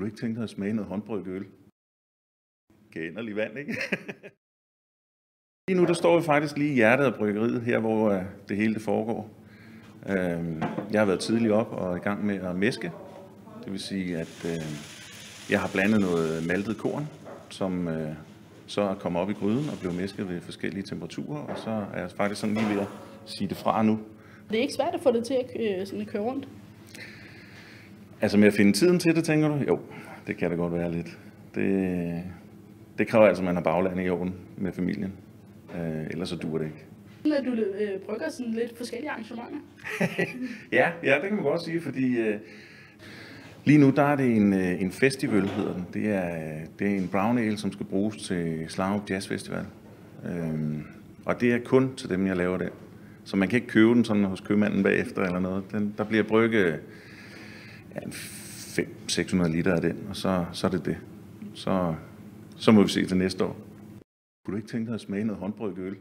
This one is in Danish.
Kunne du ikke tænke dig at smage noget håndbrygget øl? Gænerlig vand, ikke? Lige nu der står vi faktisk lige i hjertet af bryggeriet, her hvor det hele det foregår. Jeg har været tidligt op og i gang med at mæske. Det vil sige, at jeg har blandet noget maltet korn, som så er kommet op i gryden og blevet mæsket ved forskellige temperaturer. Og så er jeg faktisk sådan lige ved at sige det fra nu. Det er ikke svært at få det til at køre rundt? Altså med at finde tiden til det, tænker du? Jo, det kan da godt være lidt. Det kræver altså, at man har bagland i orden med familien. Ellers så duer det ikke. Når du brygger sådan lidt forskellige arrangementer? ja, det kan man godt sige, fordi lige nu der er det en festival, hedder den. Det er en brown ale, som skal bruges til Slagerup Jazz Festival. Og det er kun til dem, jeg laver det. Så man kan ikke købe den sådan hos købmanden bagefter eller noget. Der bliver brygget 500-600 liter af den, og så er det det. Så må vi se til næste år. Kunne du ikke tænke dig at smage noget håndbrygget øl?